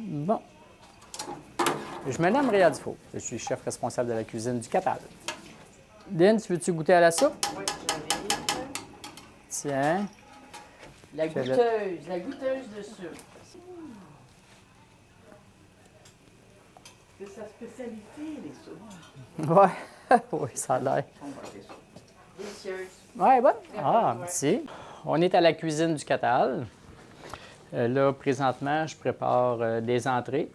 Bon. Je me nomme Réal Dufault. Je suis chef responsable de la cuisine du Catal. Lynn, tu veux-tu goûter à la soupe? Oui, j'arrive. Tiens. La goûteuse de soupe. C'est sa spécialité, les soupes. Ouais. Oui, ça a l'air. On va faire ça. Délicieuse. Ouais, bonne. Ah, Ouais. merci. On est à la cuisine du Catal. Là, présentement, je prépare des entrées.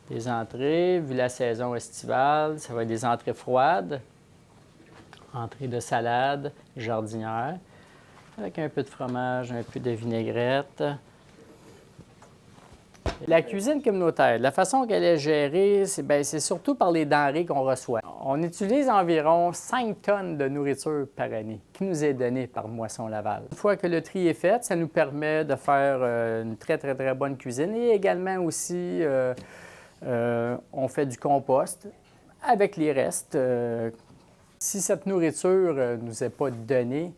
Des entrées, vu la saison estivale, ça va être des entrées froides. Entrée de salade, jardinière, avec un peu de fromage, un peu de vinaigrette. La cuisine communautaire, la façon qu'elle est gérée, c'est surtout par les denrées qu'on reçoit. On utilise environ 5 tonnes de nourriture par année qui nous est donnée par Moisson Laval. Une fois que le tri est fait, ça nous permet de faire une très, très, très bonne cuisine et également aussi, on fait du compost avec les restes. Si cette nourriture ne nous est pas donnée,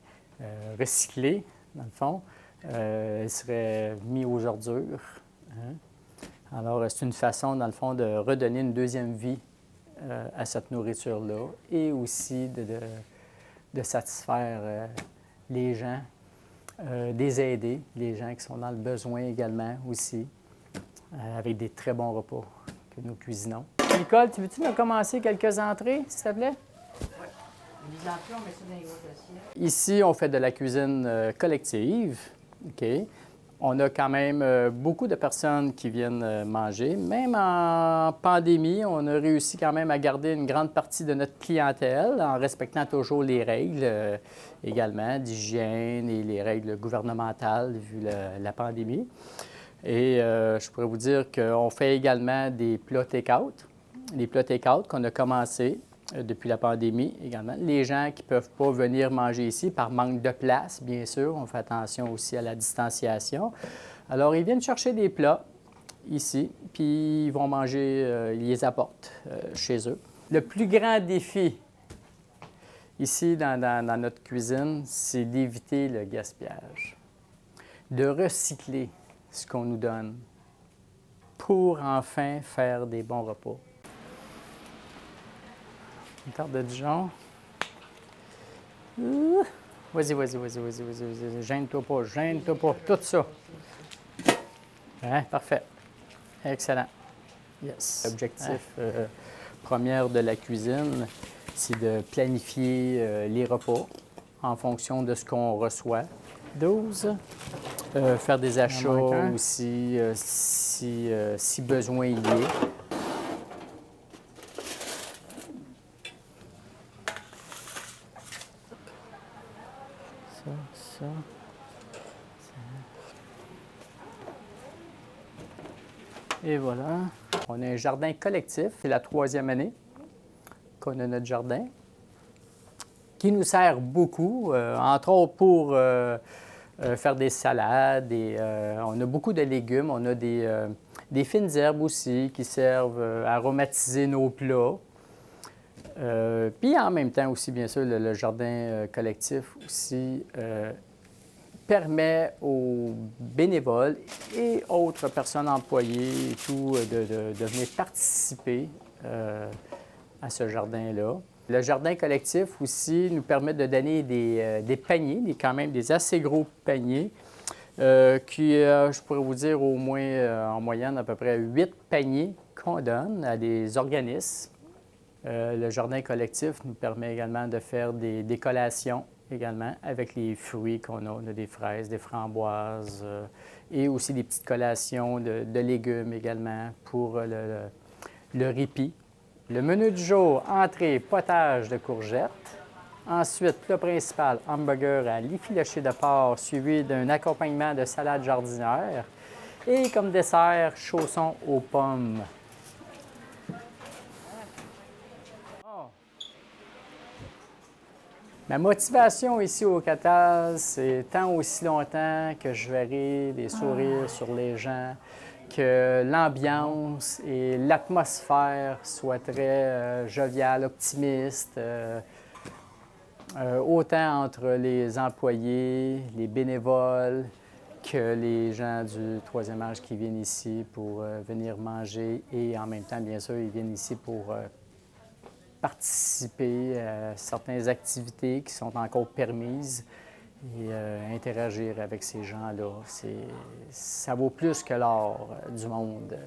recyclée, dans le fond, elle serait mise aux ordures. Hein? Alors, c'est une façon, dans le fond, de redonner une deuxième vie à cette nourriture-là et aussi de satisfaire les gens, des aider, les gens qui sont dans le besoin également aussi, avec des très bons repas que nous cuisinons. Nicole, tu veux-tu nous commencer quelques entrées, s'il te plaît? Oui. Les entrées, on met ça dans les gros assiettes. Ici, on fait de la cuisine collective. OK. On a quand même beaucoup de personnes qui viennent manger. Même en pandémie, on a réussi quand même à garder une grande partie de notre clientèle en respectant toujours les règles également d'hygiène et les règles gouvernementales vu la pandémie. Et je pourrais vous dire qu'on fait également des plats take-out. Les plats take-out qu'on a commencé depuis la pandémie également. Les gens qui ne peuvent pas venir manger ici par manque de place, bien sûr, on fait attention aussi à la distanciation. Alors, ils viennent chercher des plats ici, puis ils vont manger, ils les apportent chez eux. Le plus grand défi ici dans notre cuisine, c'est d'éviter le gaspillage, de recycler ce qu'on nous donne pour enfin faire des bons repas. Une tarte de Dijon. Vas-y. Gêne-toi pas. Tout ça. Hein? Parfait. Excellent. Yes. L'objectif premier de la cuisine, c'est de planifier les repas en fonction de ce qu'on reçoit. 12. Faire des achats aussi si besoin il y est. Ça. Et voilà. On a un jardin collectif. C'est la 3e année qu'on a notre jardin, qui nous sert beaucoup, entre autres pour faire des salades. On a beaucoup de légumes. On a des fines herbes aussi qui servent à aromatiser nos plats. Puis en même temps aussi, bien sûr, le jardin collectif aussi permet aux bénévoles et autres personnes employées et tout de venir participer à ce jardin-là. Le jardin collectif aussi nous permet de donner des paniers, quand même des assez gros paniers, qui, je pourrais vous dire, au moins en moyenne à peu près 8 paniers qu'on donne à des organismes. Le jardin collectif nous permet également de faire des collations également avec les fruits qu'on a. On a des fraises, des framboises et aussi des petites collations de légumes également pour le répit. Le menu du jour, entrée, potage de courgettes. Ensuite, plat principal, hamburger à l'effiloché de porc suivi d'un accompagnement de salade jardinière. Et comme dessert, chaussons aux pommes. Ma motivation ici au Catal, c'est tant aussi longtemps que je verrai des sourires sur les gens, que l'ambiance et l'atmosphère soient très joviales, optimistes, autant entre les employés, les bénévoles, que les gens du troisième âge qui viennent ici pour venir manger et en même temps, bien sûr, ils viennent ici pour participer à certaines activités qui sont encore permises et interagir avec ces gens-là. Ça vaut plus que l'or du monde.